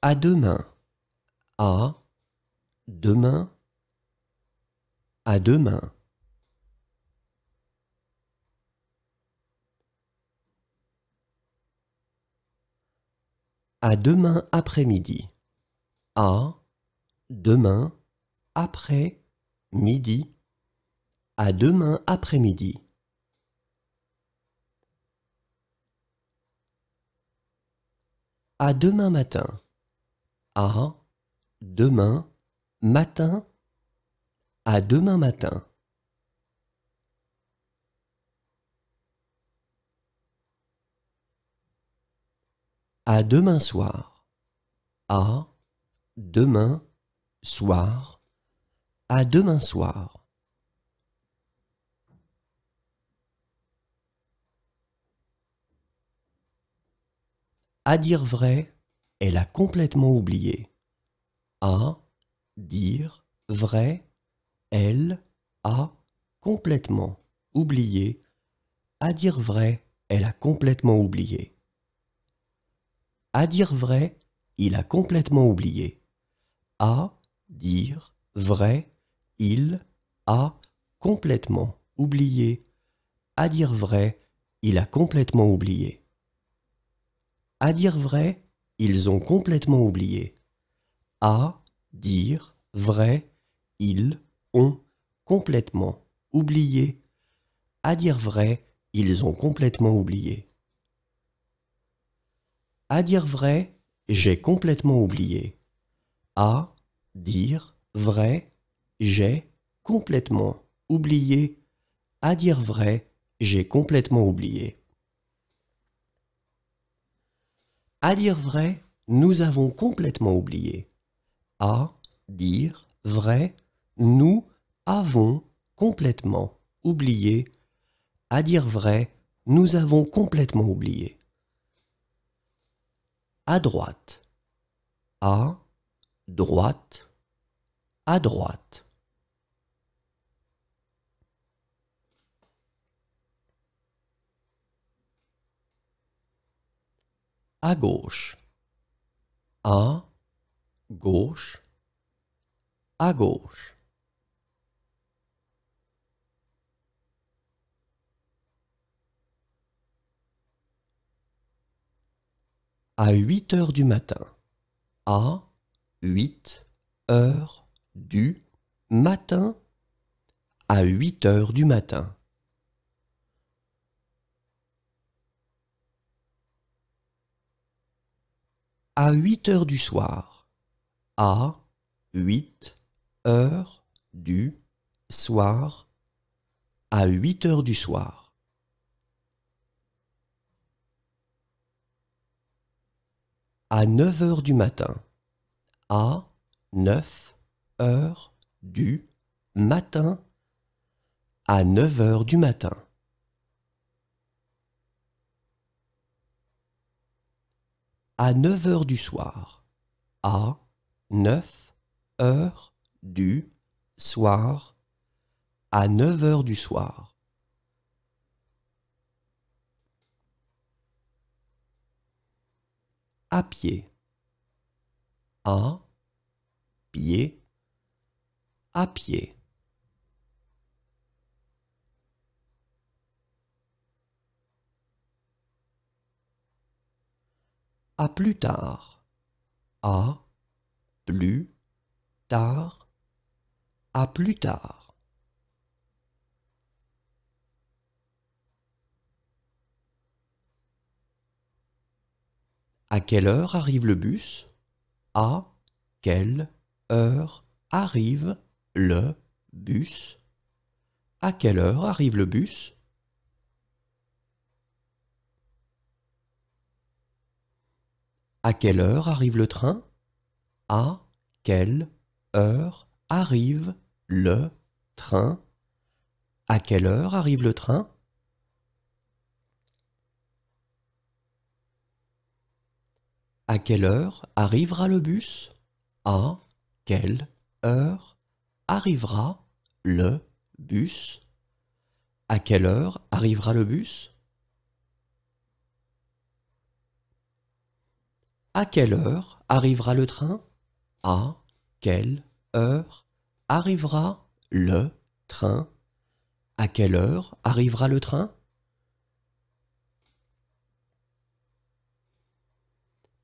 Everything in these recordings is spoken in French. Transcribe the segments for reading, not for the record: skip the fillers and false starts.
À demain. À demain. À demain. À demain après-midi. À demain après-midi. À demain après-midi. À demain matin. À demain matin. À demain matin. À demain soir. À demain soir. À demain soir. À dire vrai, elle a complètement oublié. À dire vrai, elle a complètement oublié. À dire vrai, elle a complètement oublié. À dire vrai, il a complètement oublié. À dire vrai, il a complètement oublié. À dire vrai, il a complètement oublié. À dire vrai, ils ont complètement oublié. À dire vrai, ils ont complètement oublié. À dire vrai, ils ont complètement oublié. À dire vrai, j'ai complètement oublié. À dire vrai, j'ai complètement oublié. À dire vrai, j'ai complètement oublié. À dire vrai, nous avons complètement oublié. À dire vrai, nous avons complètement oublié. À dire vrai, nous avons complètement oublié. À droite. À droite. À droite. À gauche. À gauche. À gauche. À 8 heures du matin. À 8 heures du matin. À 8 heures du matin. À 8 heures du soir. À 8 heures du soir. À 8 heures du soir. À 9 heures du matin. À 9 heures du matin. À 9 heures du matin. À 9 heures du soir. À 9 heures du soir. À 9 heures du soir. À pied. À pied. À pied. À plus tard. À plus tard. À plus tard. À quelle heure arrive le bus? À quelle heure arrive le bus? À quelle heure arrive le bus? À quelle heure arrive le train? À quelle heure arrive le train? À quelle heure arrive le train? À quelle heure arrivera le bus? À quelle heure arrivera le bus? À quelle heure arrivera le bus? À quelle heure arrivera le train? À quelle heure arrivera le train? À quelle heure arrivera le train?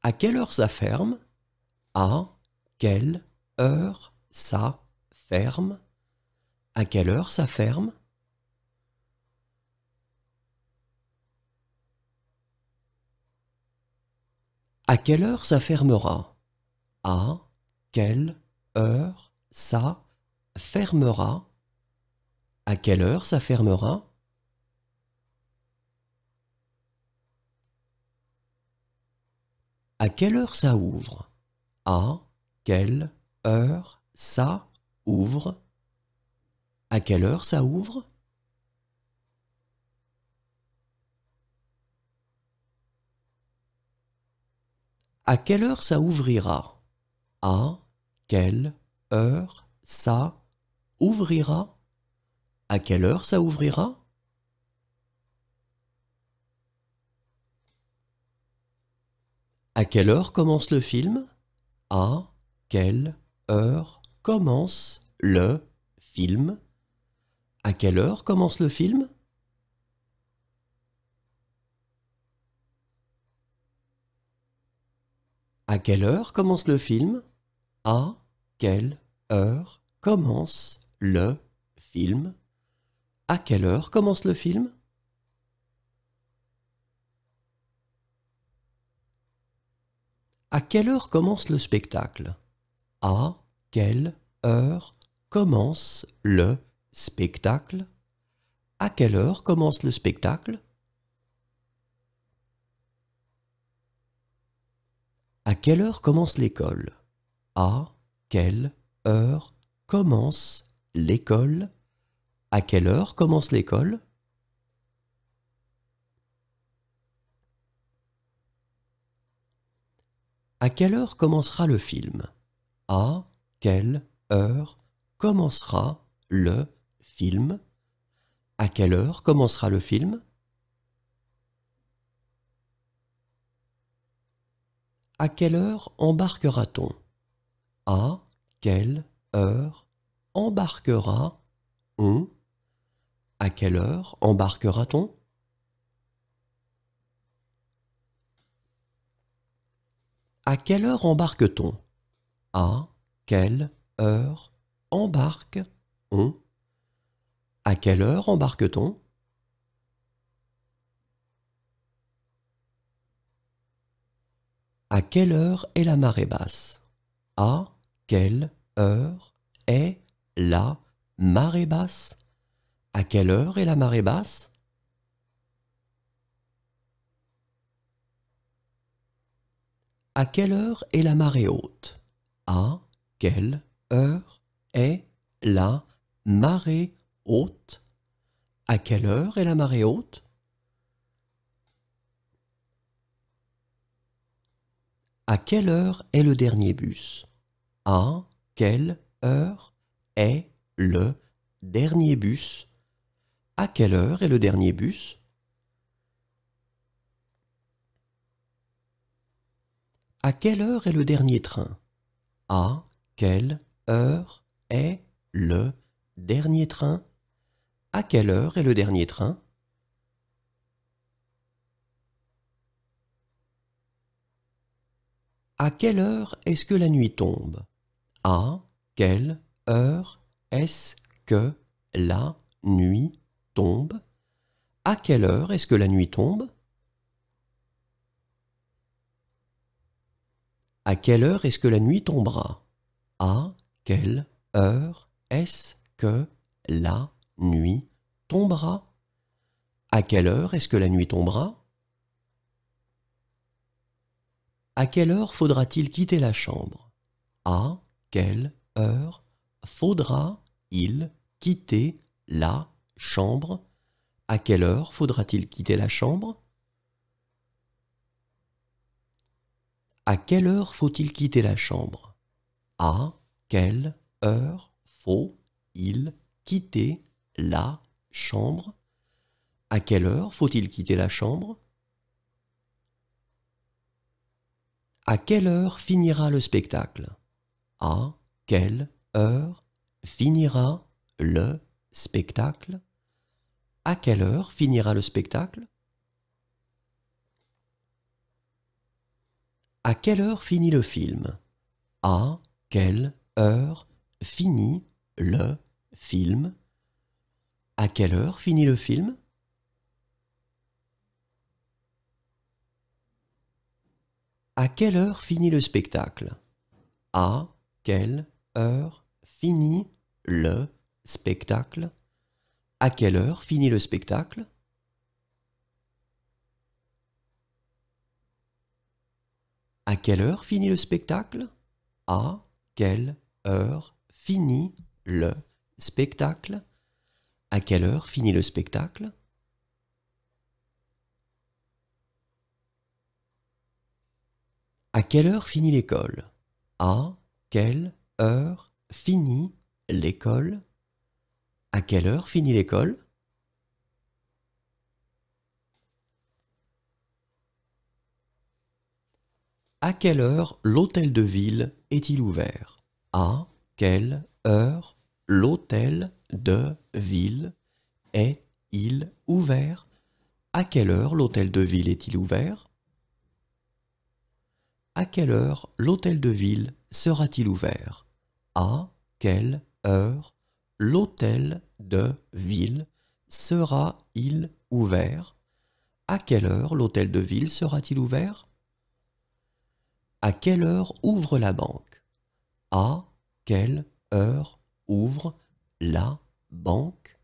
À quelle heure ça ferme? À quelle heure ça ferme? À quelle heure ça ferme? À quelle heure ça fermera? À quelle heure ça fermera? À quelle heure ça fermera? À quelle heure ça ouvre? À quelle heure ça ouvre? À quelle heure ça ouvre? À quelle heure ça ouvrira? À quelle heure ça ouvrira? À quelle heure ça ouvrira? À quelle heure commence le film? À quelle heure commence le film? À quelle heure commence le film? À quelle heure commence le film? À quelle heure commence le film? À quelle heure commence le film? À quelle heure commence le spectacle? À quelle heure commence le spectacle? À quelle heure commence le spectacle? À quelle heure commence l'école? À quelle heure commence l'école? À quelle heure commence l'école? À quelle heure commencera le film? À quelle heure commencera le film? À quelle heure commencera le film? À quelle heure embarquera-t-on? À quelle heure embarquera-on? À quelle heure embarquera-t-on? À quelle heure embarque-t-on? À quelle heure embarque-on? À quelle heure embarque-t-on? À quelle heure est la marée basse? À quelle heure est la marée basse? À quelle heure est la marée basse? À quelle heure est la marée haute? À quelle heure est la marée haute? À quelle heure est la marée haute? À quelle heure est le dernier bus? À quelle heure est le dernier bus? À quelle heure est le dernier bus? À quelle heure est le dernier train? À quelle heure est le dernier train? À quelle heure est le dernier train? À quelle heure est-ce que la nuit tombe? À quelle heure est-ce que la nuit tombe? À quelle heure est-ce que la nuit tombe? À quelle heure est-ce que la nuit tombera? À quelle heure est-ce que la nuit tombera? À quelle heure est-ce que la nuit tombera? À quelle heure faudra-t-il quitter la chambre? À quelle heure faudra-il quitter la chambre? À quelle heure faudra-t-il quitter la chambre? À quelle heure faut-il quitter la chambre? À quelle heure faut-il quitter la chambre? À quelle heure faut-il quitter la chambre? À quelle heure finira le spectacle? À quelle heure finira le spectacle? À quelle heure finira le spectacle? À quelle heure finit le film? À quelle heure finit le film? À quelle heure finit le film? À quelle heure finit le spectacle? À quelle heure finit le spectacle? À quelle heure finit le spectacle? À quelle heure finit le spectacle? À quelle heure finit le spectacle? À quelle heure finit le spectacle? À quelle heure finit l'école? À quelle heure finit l'école? À quelle heure finit l'école? À quelle heure l'hôtel de ville est-il ouvert? À quelle heure l'hôtel de ville est-il ouvert? À quelle heure l'hôtel de ville est-il ouvert? À quelle heure l'hôtel de ville sera-t-il ouvert? À quelle heure l'hôtel de ville sera-il ouvert? À quelle heure l'hôtel de ville sera-t-il ouvert? À quelle heure ouvre la banque? À quelle heure ouvre la banque?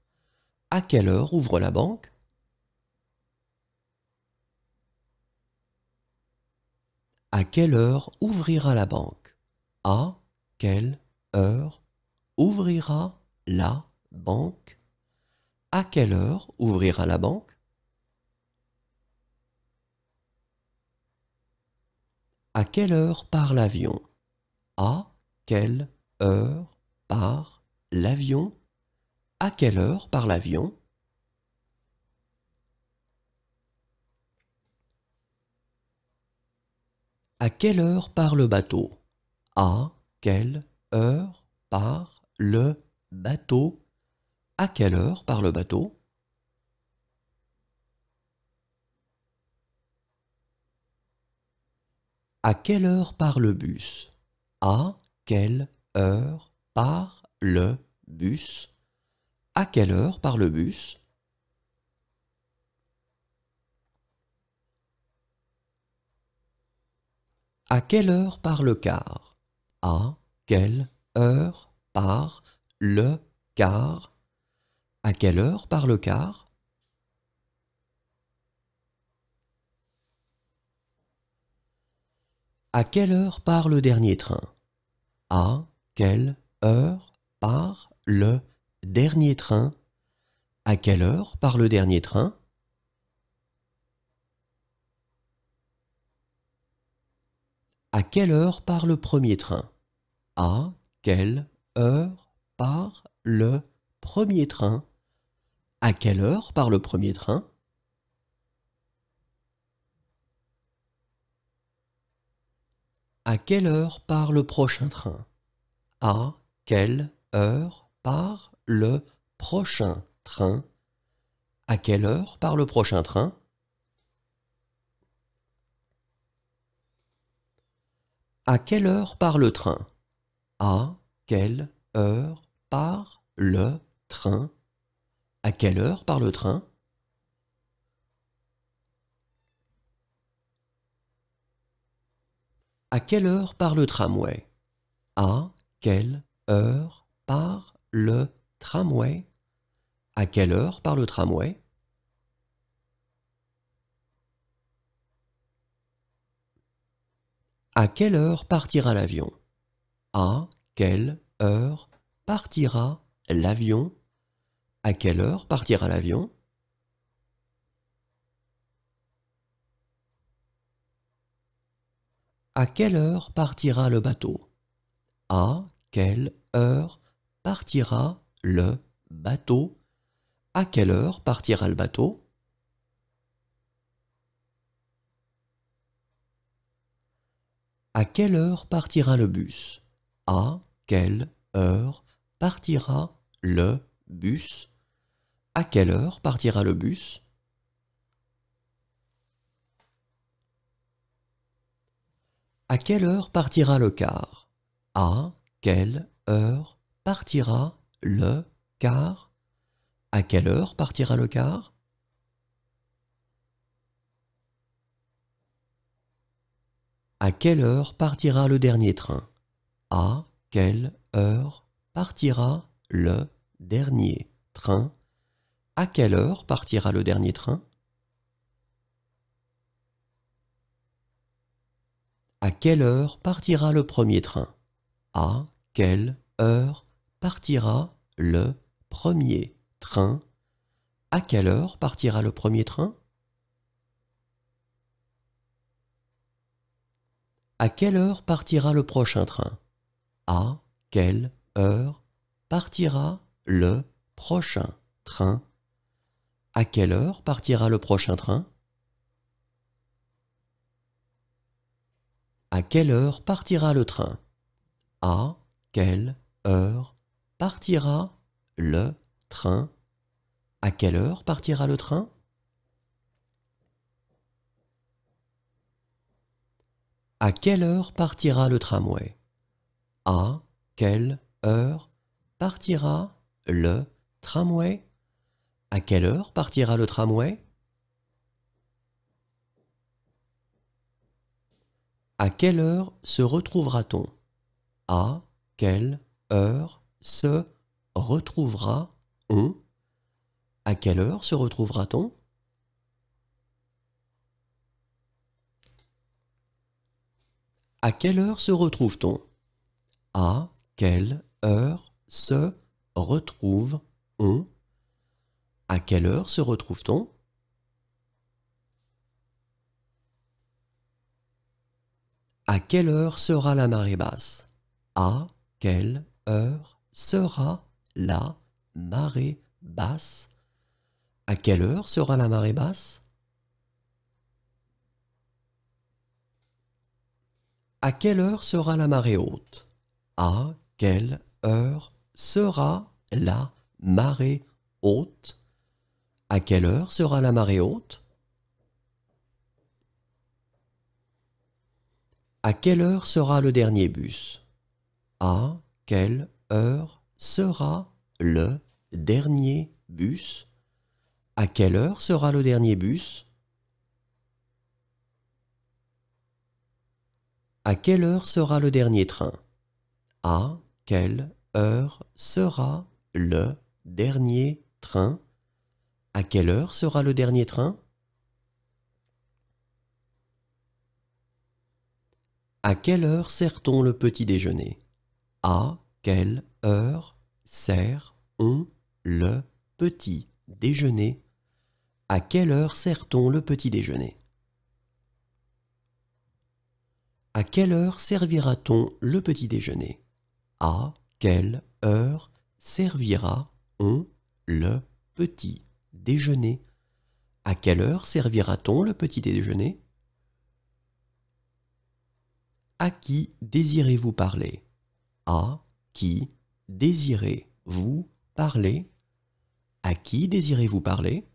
À quelle heure ouvre la banque? À quelle heure ouvrira la banque? À quelle heure ouvrira la banque? À quelle heure ouvrira la banque? À quelle heure part l'avion? À quelle heure part l'avion? À quelle heure part l'avion? À quelle heure part le bateau? À quelle heure part le bateau? À quelle heure part le bateau? À quelle heure part le bus? À quelle heure part le bus? À quelle heure part le bus? À quelle heure part le car? À quelle heure part le car? À quelle heure part le car? À quelle heure part le dernier train? À quelle heure part le dernier train? À quelle heure part le dernier train? À quelle heure part le premier train? À quelle heure part le premier train? À quelle heure part le premier train? À quelle heure part le prochain train? À quelle heure part le prochain train? À quelle heure part le prochain train? À quelle heure part le train? À quelle heure part le train? À quelle heure part le train? À quelle heure part le tramway? À quelle heure part le tramway? À quelle heure part le tramway? À quelle heure partira l'avion? À quelle heure partira l'avion? À quelle heure partira l'avion? À quelle heure partira le bateau? À quelle heure partira le bateau? À quelle heure partira le bateau? À quelle heure partira le bus? À quelle heure partira le bus? À quelle heure partira le bus? À quelle heure partira le car? À quelle heure partira le car? À quelle heure partira le car? À quelle heure partira le dernier train? À quelle heure partira le dernier train? À quelle heure partira le dernier train? À quelle heure partira le premier train? À quelle heure partira le premier train? À quelle heure partira le premier train? À quelle heure partira le prochain train? À quelle heure partira le prochain train? À quelle heure partira le prochain train? À quelle heure partira le train? À quelle heure partira le train? À quelle heure partira le train? À quelle heure partira le tramway? À quelle heure partira le tramway? À quelle heure partira le tramway? À quelle heure se retrouvera-t-on? À quelle heure se retrouvera-on? À quelle heure se retrouvera-t-on? À quelle heure se retrouve-t-on? À quelle heure se retrouve-on? À quelle heure se retrouve-t-on? À quelle heure sera la marée basse? À quelle heure sera la marée basse? À quelle heure sera la marée basse? À quelle heure sera la marée haute? À quelle heure sera la marée haute? À quelle heure sera la marée haute? À quelle heure sera le dernier bus? À quelle heure sera le dernier bus? À quelle heure sera le dernier bus? À quelle heure sera le dernier train? À quelle heure sera le dernier train? À quelle heure sera le dernier train? À quelle heure sert-on le petit déjeuner? À quelle heure sert-on le petit déjeuner? À quelle heure sert-on le petit déjeuner? À quelle heure servira-t-on le petit déjeuner? À quelle heure servira-on le petit déjeuner? À quelle heure servira-t-on le petit déjeuner? À qui désirez-vous parler? À qui désirez-vous parler? À qui désirez-vous parler?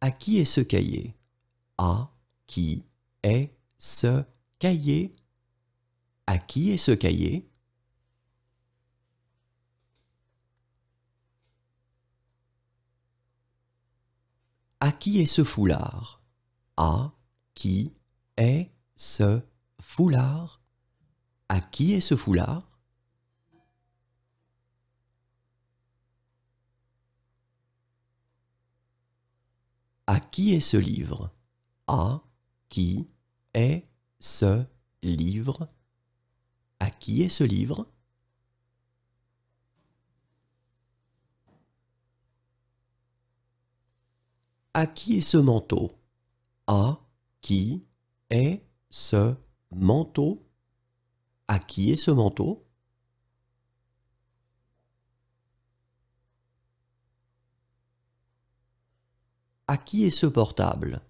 À qui est ce cahier? À qui est ce cahier? À qui est ce cahier? À qui est ce foulard? À qui est ce foulard? À qui est ce foulard? À qui est ce livre? À qui est ce livre? À qui est ce livre? À qui est ce manteau? À qui est ce manteau? À qui est ce manteau? À qui est ce portable?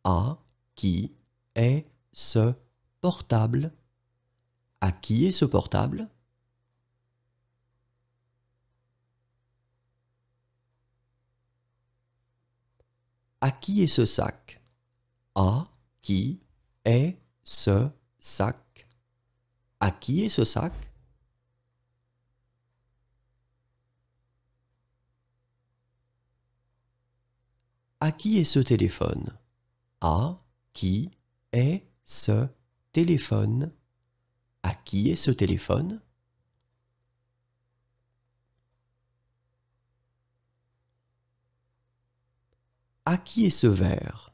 À qui est ce portable? À qui est ce portable? À qui est ce sac? À qui est ce sac? À qui est ce sac? À qui est ce téléphone? À qui est ce téléphone? À qui est ce téléphone? À qui est ce verre?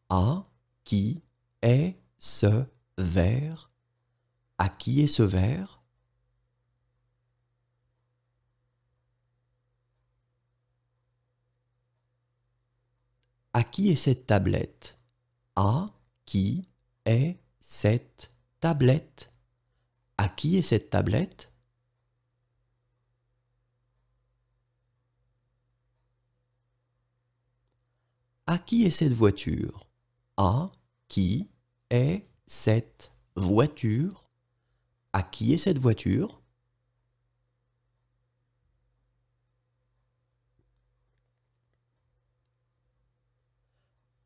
À qui est ce verre? À qui est ce verre? À qui est cette tablette? À qui est cette tablette? À qui est cette tablette? À qui est cette voiture? À qui est cette voiture? À qui est cette voiture?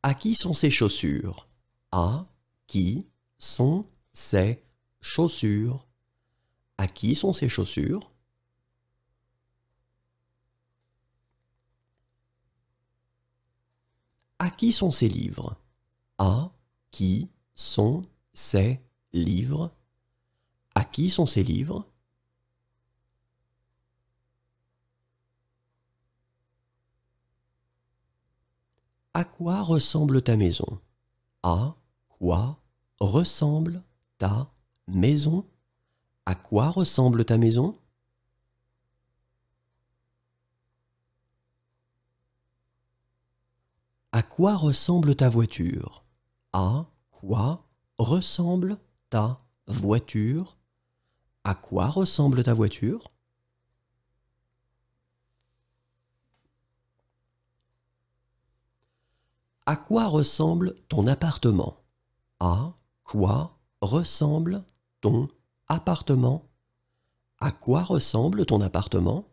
À qui sont ces chaussures? À qui sont ces chaussures? À qui sont ces chaussures? À qui sont ces livres? À qui sont ces livres? À qui sont ces livres? À quoi ressemble ta maison? À quoi ressemble ta maison? À quoi ressemble ta maison? À quoi ressemble ta voiture? À quoi ressemble ta voiture? À quoi ressemble ta voiture? À quoi ressemble ton appartement? À quoi ressemble ton appartement? À quoi ressemble ton appartement?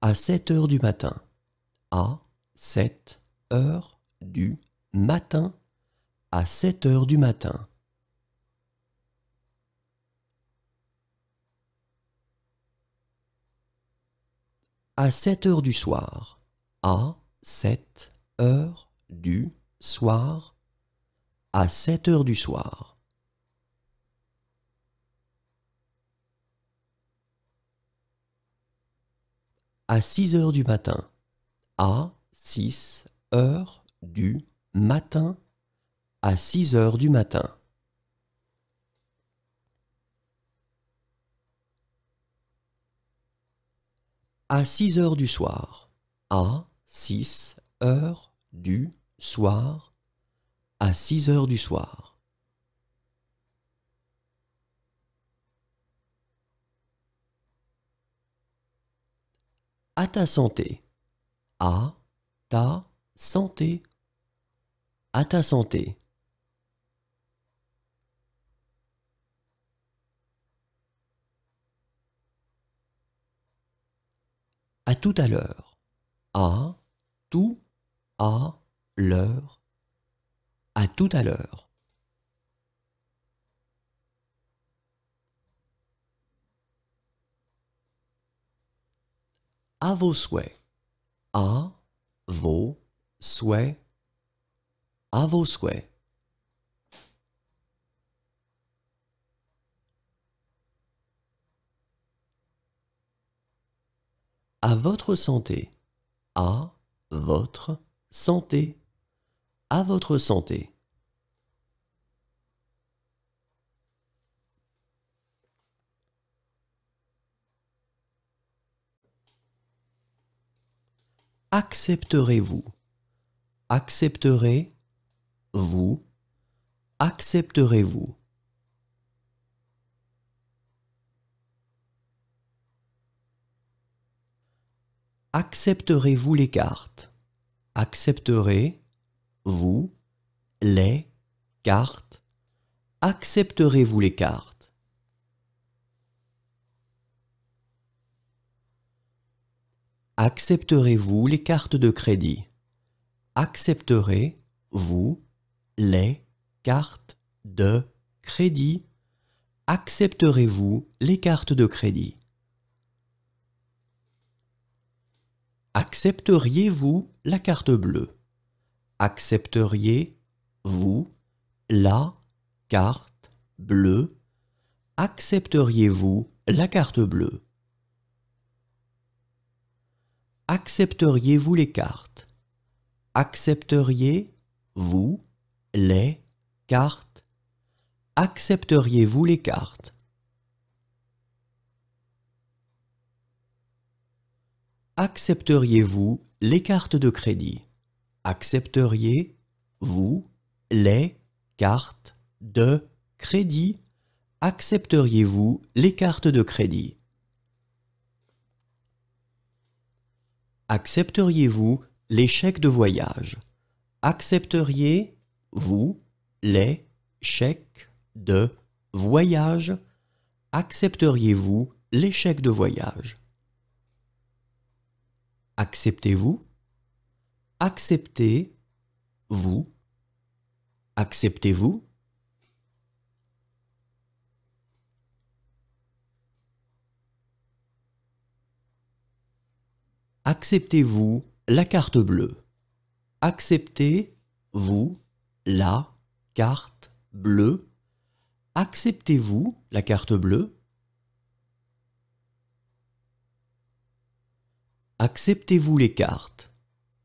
À 7 heures du matin. À 7 heures du matin. À 7 heures du matin. À 7 heures du soir. À 7 heures du soir. À 7 heures du soir. À 6 heures du matin. À 6 heures du matin. À 6 heures du matin. À 6 heures du soir. À 6 heures du soir. À 6 heures du soir. À ta santé. À ta santé. À ta santé. À tout à l'heure. À tout à l'heure. À tout à l'heure. À vos souhaits. À vos souhaits. À vos souhaits. À votre santé. À votre santé. À votre santé. Accepterez-vous? Accepterez-vous? Accepterez-vous? Accepterez-vous les cartes? Accepterez-vous les cartes? Accepterez-vous les cartes? Accepterez-vous les cartes de crédit? Accepterez-vous les cartes de crédit? Accepterez-vous les cartes de crédit? Accepteriez-vous la carte bleue? Accepteriez-vous la carte bleue? Accepteriez-vous la carte bleue? Accepteriez-vous les cartes? Accepteriez-vous les cartes? Accepteriez-vous les cartes? Accepteriez-vous les cartes de crédit? Accepteriez-vous les cartes de crédit? Accepteriez-vous les cartes de crédit? Accepteriez-vous les chèques de voyage? Accepteriez-vous les chèques de voyage? Accepteriez-vous les chèques de voyage? Acceptez-vous? Acceptez-vous? Acceptez-vous? Acceptez-vous la carte bleue? Acceptez-vous la carte bleue? Acceptez-vous la carte bleue? Acceptez-vous les cartes?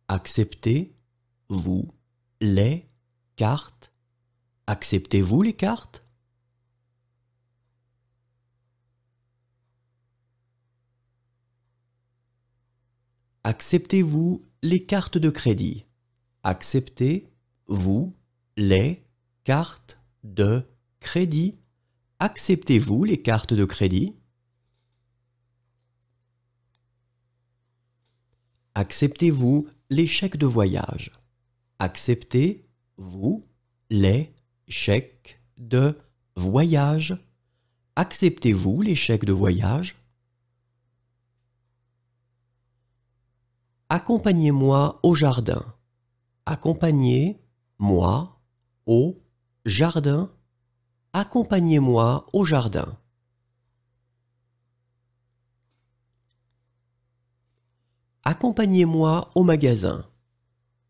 Acceptez-vous les cartes? Acceptez-vous les cartes? Acceptez-vous les cartes de crédit? Acceptez-vous les cartes de crédit? Acceptez-vous les cartes de crédit? Acceptez-vous les chèques de voyage? Acceptez-vous les chèques de voyage? Acceptez-vous les chèques de voyage? Accompagnez-moi au jardin. Accompagnez-moi au jardin. Accompagnez-moi au jardin. Accompagnez-moi au magasin.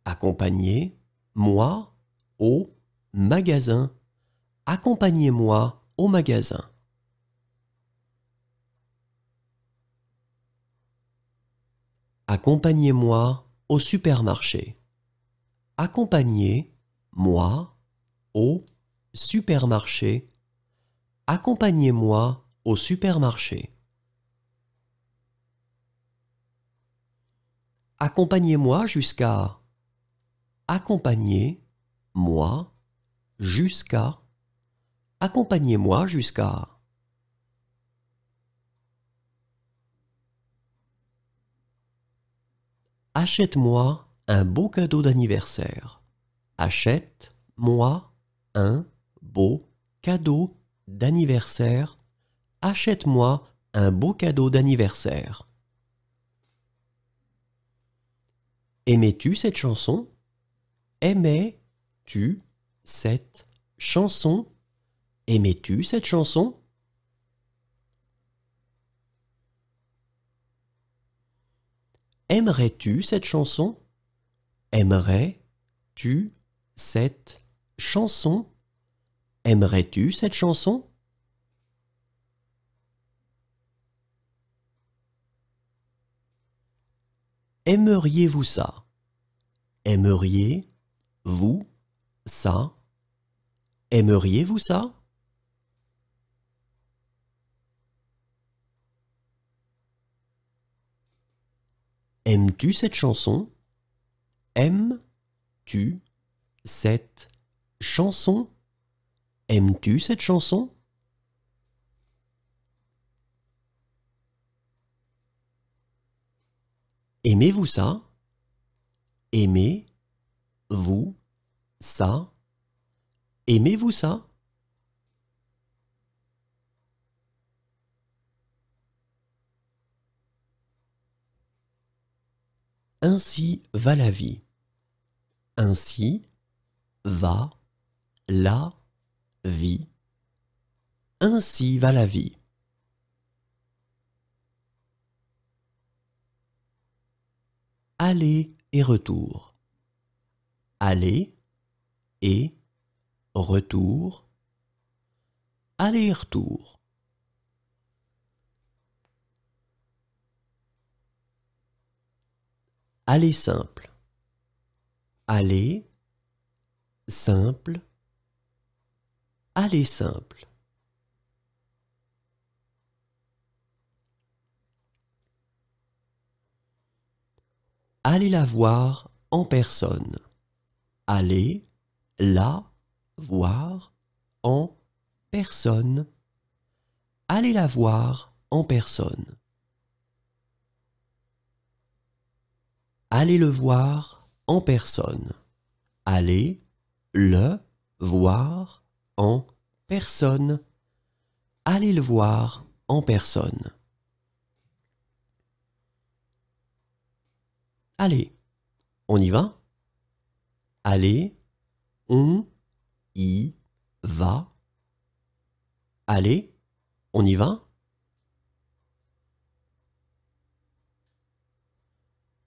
Accompagnez-moi au magasin. Accompagnez-moi au magasin. Accompagnez-moi au supermarché. Accompagnez-moi au supermarché. Accompagnez-moi au supermarché. Accompagnez-moi jusqu'à. Accompagnez-moi jusqu'à. Accompagnez-moi jusqu'à. Achète-moi un beau cadeau d'anniversaire. Achète-moi un beau cadeau d'anniversaire. Achète-moi un beau cadeau d'anniversaire. Aimais-tu cette chanson? Aimais-tu cette chanson? Aimais-tu cette chanson? Aimerais-tu cette chanson? Aimerais-tu cette chanson? Aimerais-tu cette chanson? Aimeriez-vous ça? Aimeriez-vous ça? Aimeriez-vous ça? Aimes-tu cette chanson? Aimes-tu cette chanson? Aimes-tu cette chanson? Aimez-vous ça? Aimez-vous ça? Aimez-vous ça? Ainsi va la vie. Ainsi va la vie. Ainsi va la vie. Aller et retour. Aller et retour. Aller et retour. Aller simple. Aller simple. Aller simple. Allez la voir en personne. Allez la voir en personne. Allez la voir en personne. Allez le voir en personne. Allez le voir en personne. Allez le voir en personne. Allez, on y va? Allez, on y va. Allez, on y va?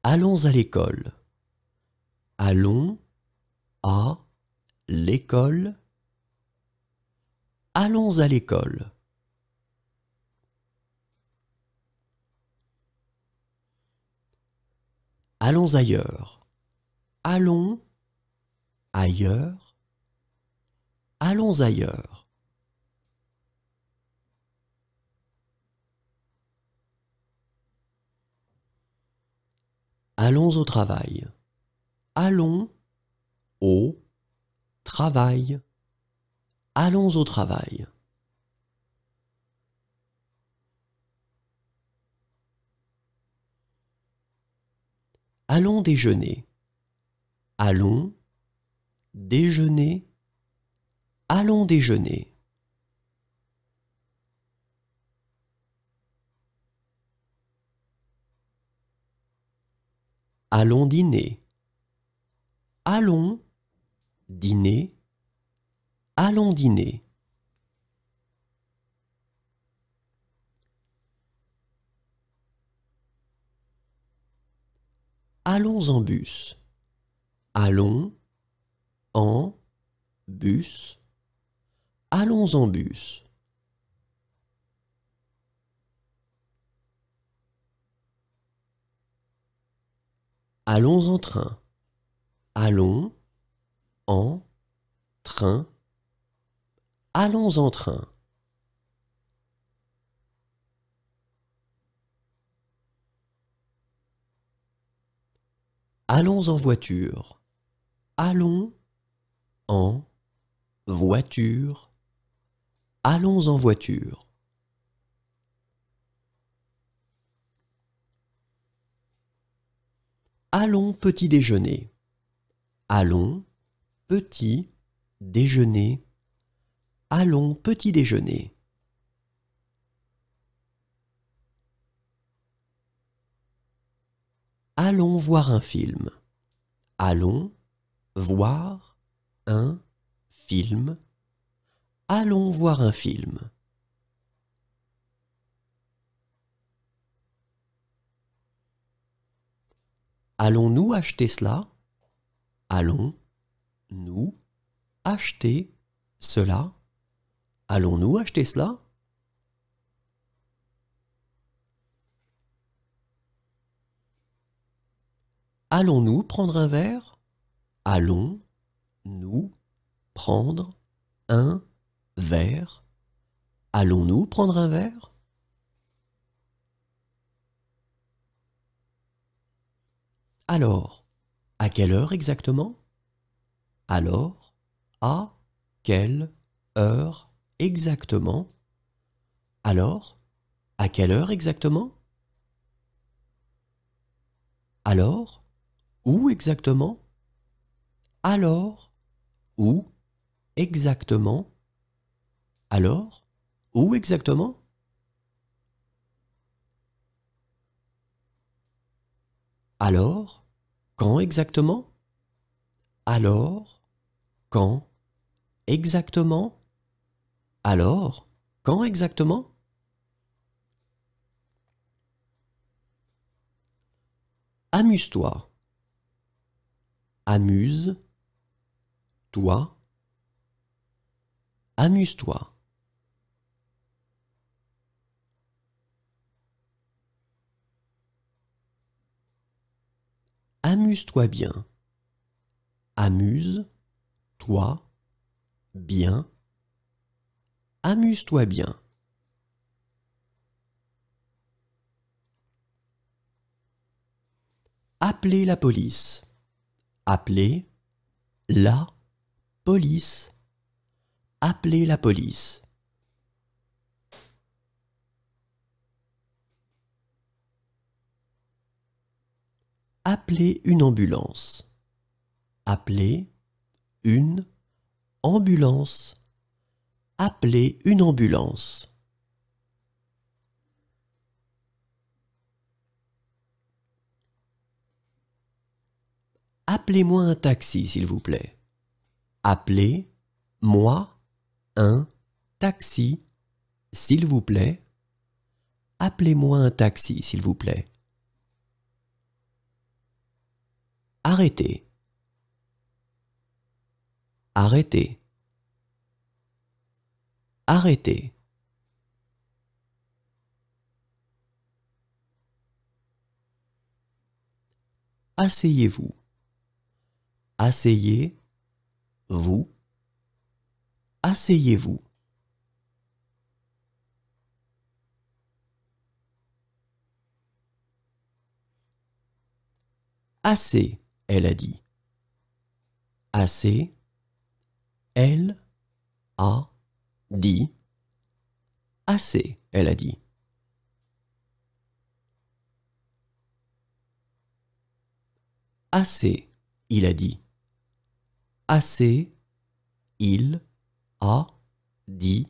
Allons à l'école. Allons à l'école. Allons à l'école. Allons ailleurs. Allons ailleurs. Allons ailleurs. Allons au travail. Allons au travail. Allons au travail. Allons déjeuner. Allons déjeuner. Allons déjeuner. Allons dîner. Allons dîner. Allons dîner. Allons en bus. Allons en bus. Allons en bus. Allons en train. Allons en train. Allons en train. Allons en voiture. Allons en voiture. Allons en voiture. Allons petit déjeuner. Allons petit déjeuner. Allons petit déjeuner. Allons voir un film. Allons voir un film. Allons voir un film. Allons-nous acheter cela? Allons-nous acheter cela? Allons-nous acheter cela? Allons-nous prendre un verre? Allons-nous prendre un verre? Allons-nous prendre un verre? Alors, à quelle heure exactement? Alors, à quelle heure exactement? Alors, à quelle heure exactement? Alors, où exactement? Alors, où exactement? Alors, où exactement? Alors, quand exactement? Alors, quand exactement? Alors, quand exactement? Amuse-toi. Amuse-toi. Amuse-toi. Amuse-toi bien. Amuse-toi bien. Amuse-toi bien. Appelez la police. Appelez la police. Appelez la police. Appelez une ambulance. Appelez une ambulance. Appelez une ambulance. Appelez-moi un taxi, s'il vous plaît. Appelez-moi un taxi, s'il vous plaît. Appelez-moi un taxi, s'il vous plaît. Arrêtez. Arrêtez. Arrêtez. Asseyez-vous. Asseyez-vous. Asseyez-vous. Assez, elle a dit. Assez, elle a dit. Assez, elle a dit. Assez, il a dit. Assez, il a dit.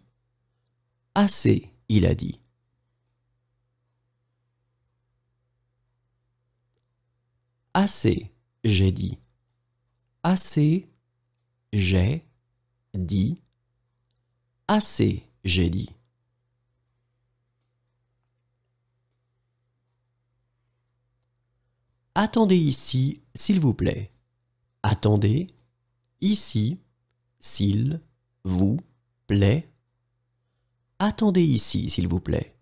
Assez, il a dit. Assez, j'ai dit. Assez, j'ai dit. Assez, j'ai dit. Attendez ici, s'il vous plaît. Attendez ici, s'il vous plaît. Attendez ici, s'il vous plaît.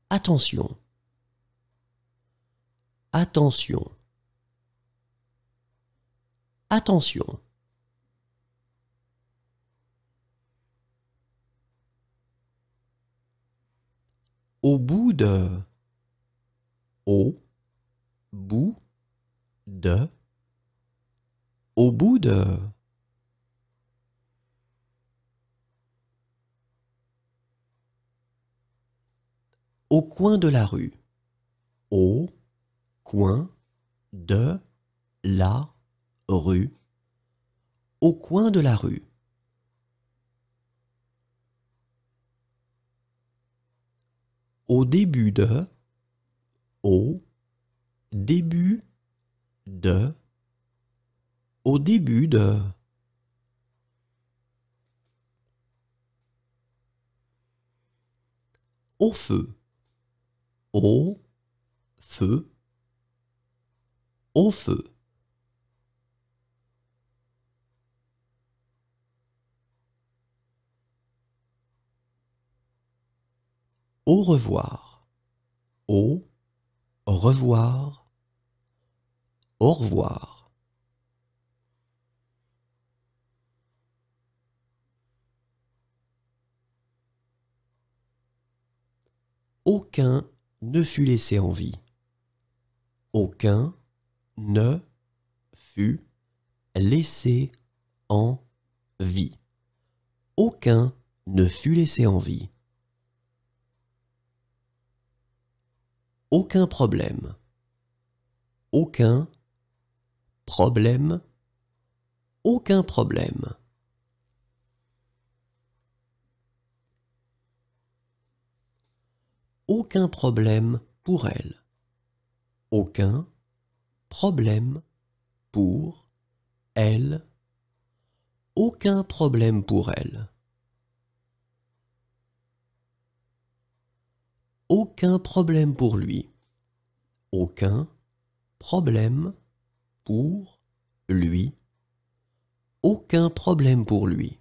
Attention. Attention. Attention. Au bout de. Au bout de. Au bout de. Au coin de la rue. Au coin de la rue. Au coin de la rue. Au début de. Au début de. Au début de. Au feu. Au feu. Au feu. Au revoir. Au revoir. Au revoir. Aucun ne fut laissé en vie. Aucun ne fut laissé en vie. Aucun ne fut laissé en vie. Aucun problème. Aucun problème. Aucun problème. Aucun problème pour elle. Aucun problème pour elle. Aucun problème pour elle. Aucun problème pour lui. Aucun problème pour lui. Aucun problème pour lui.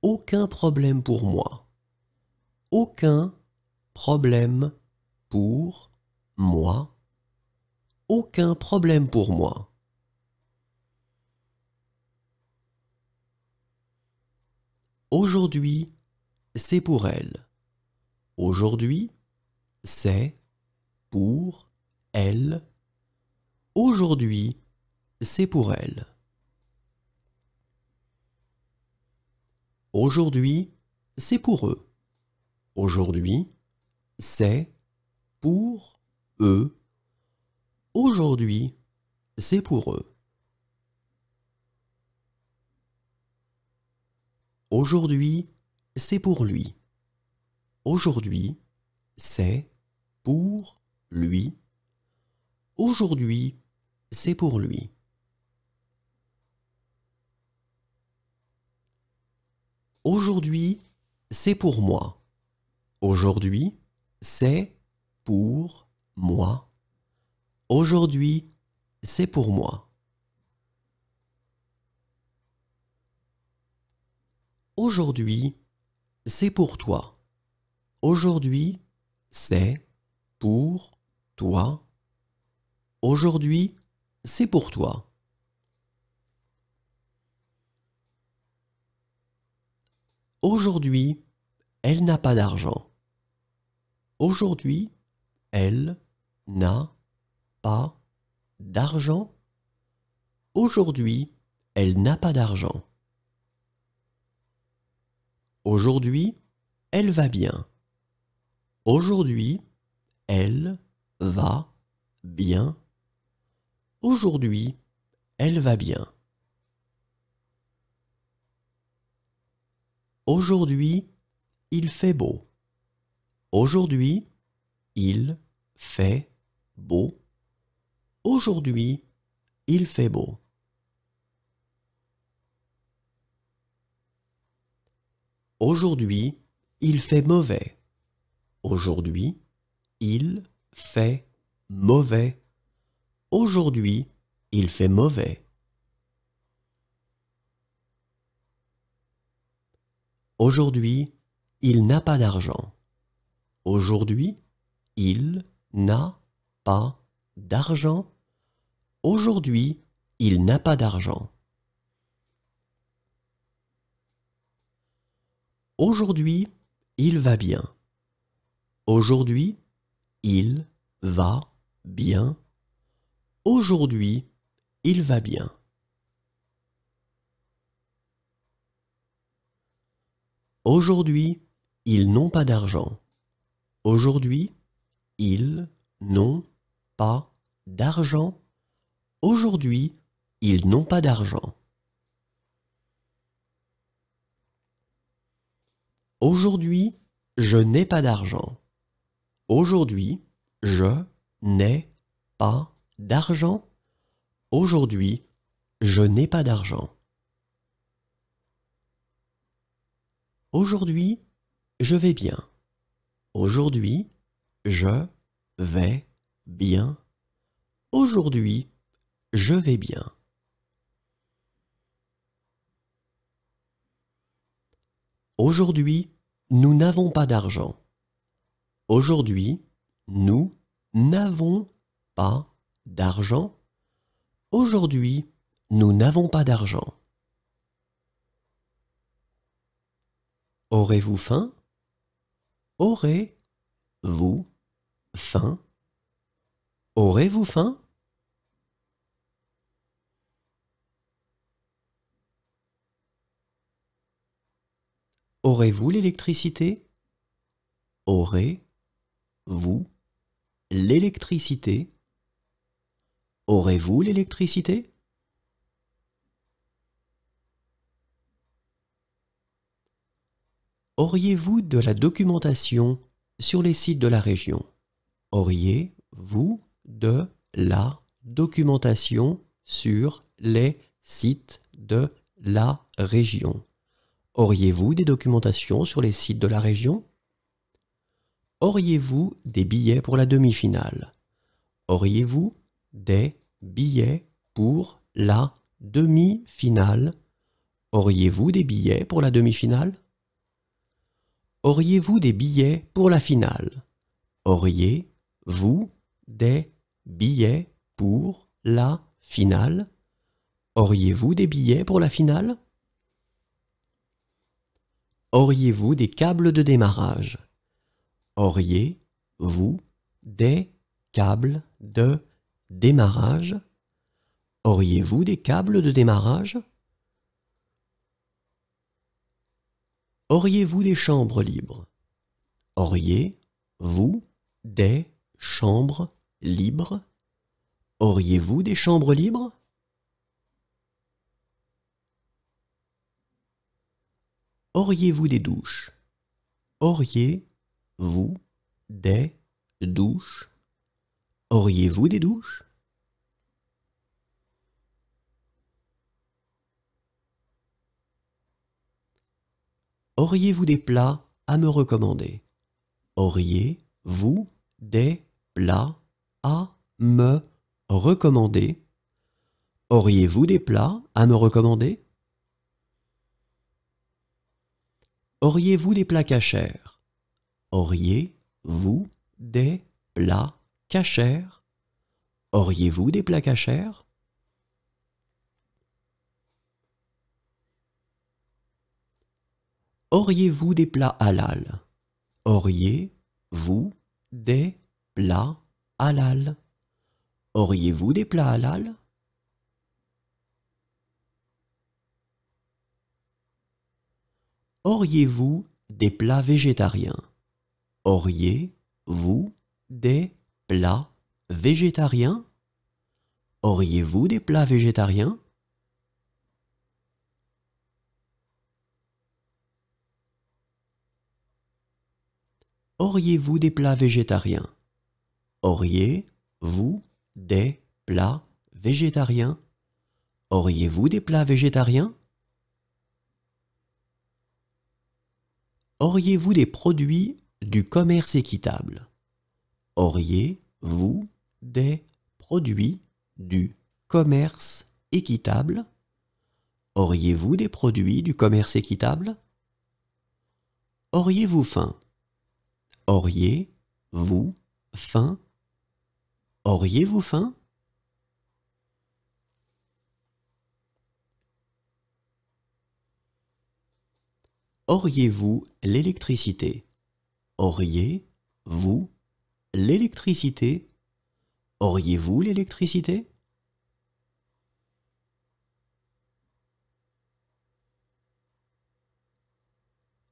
Aucun problème pour moi. Aucun problème pour moi. Aucun problème pour moi. Aujourd'hui, c'est pour elle. Aujourd'hui, c'est pour elle. Aujourd'hui, c'est pour elle. Aujourd'hui, c'est pour eux. Aujourd'hui, c'est pour eux. Aujourd'hui, c'est pour eux. Aujourd'hui, c'est pour lui. Aujourd'hui, c'est pour lui. Aujourd'hui, c'est pour lui. Aujourd'hui, c'est pour moi. Aujourd'hui, c'est pour moi. Aujourd'hui, c'est pour moi. Aujourd'hui, c'est pour toi. Aujourd'hui, c'est pour toi. Aujourd'hui, c'est pour toi. Aujourd'hui, elle n'a pas d'argent. Aujourd'hui, elle n'a pas d'argent. Aujourd'hui, elle n'a pas d'argent. Aujourd'hui, elle va bien. Aujourd'hui, elle va bien. Aujourd'hui, elle va bien. Aujourd'hui, il fait beau. Aujourd'hui, il fait beau. Aujourd'hui, il fait beau. Aujourd'hui, il fait mauvais. Aujourd'hui, il fait mauvais. Aujourd'hui, il fait mauvais. Aujourd'hui, il n'a pas d'argent. Aujourd'hui, il n'a pas d'argent. Aujourd'hui, il n'a pas d'argent. Aujourd'hui, il va bien. Aujourd'hui, il va bien. Aujourd'hui, il va bien. Aujourd'hui, ils n'ont pas d'argent. Aujourd'hui, ils n'ont pas d'argent. Aujourd'hui, ils n'ont pas d'argent. Aujourd'hui, je n'ai pas d'argent. Aujourd'hui, je n'ai pas d'argent. Aujourd'hui, je n'ai pas d'argent. Aujourd'hui, je vais bien. Aujourd'hui, je vais bien. Aujourd'hui, je vais bien. Aujourd'hui, nous n'avons pas d'argent. Aujourd'hui, nous n'avons pas d'argent. Aujourd'hui, nous n'avons pas d'argent. Aurez-vous faim? Aurez-vous faim? Aurez-vous faim? Aurez-vous l'électricité? Aurez-vous l'électricité? Aurez-vous l'électricité? Auriez-vous de la documentation sur les sites de la région? Auriez-vous de la documentation sur les sites de la région? Auriez-vous des documentations sur les sites de la région? Auriez-vous des billets pour la demi-finale? Auriez-vous des billets pour la demi-finale? Auriez-vous des billets pour la demi-finale? Auriez-vous des billets pour la finale? Auriez-vous des billets pour la finale? Auriez-vous des billets pour la finale? Auriez-vous des câbles de démarrage? Auriez-vous des câbles de démarrage? Auriez-vous des câbles de démarrage? Auriez-vous des chambres libres? Auriez-vous des chambres libres? Auriez-vous des chambres libres? Auriez-vous des douches? Auriez-vous des douches? Auriez-vous des douches? Auriez-vous des plats à me recommander? Auriez-vous des plats à me recommander? Auriez-vous des plats à me recommander? Auriez-vous des plats cachers? Auriez-vous des plats cachers? Auriez-vous des plats cachers? Auriez-vous des plats halal? Auriez-vous des plats halal? Auriez-vous des plats halal? Auriez-vous des plats végétariens? Auriez-vous des plats végétariens? Auriez-vous des plats végétariens? Auriez-vous des plats végétariens? Auriez-vous des plats végétariens? Auriez-vous des plats végétariens? Auriez-vous des produits du commerce équitable? Auriez-vous des produits du commerce équitable? Auriez-vous des produits du commerce équitable? Auriez-vous faim? Auriez-vous faim? Auriez-vous faim? Auriez-vous l'électricité? Auriez-vous l'électricité? Auriez-vous l'électricité?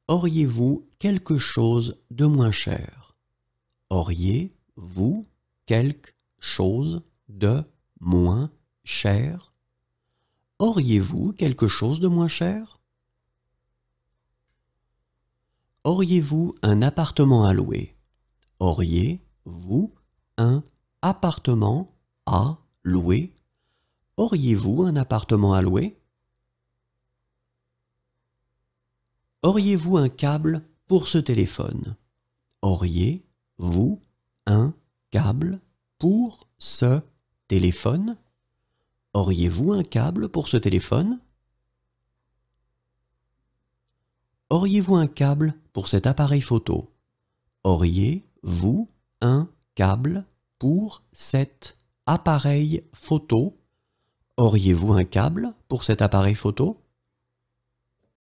Auriez-vous quelque chose de moins cher? Auriez-vous quelque chose de moins cher? Auriez-vous quelque chose de moins cher? Auriez-vous un appartement à louer? Auriez-vous un appartement à louer? Auriez-vous un appartement à louer? Auriez-vous un câble pour ce téléphone? Auriez-vous un câble pour ce téléphone? Auriez-vous un câble pour ce téléphone? Auriez-vous un câble pour cet appareil photo? Auriez-vous un câble pour cet appareil photo? Auriez-vous un câble pour cet appareil photo?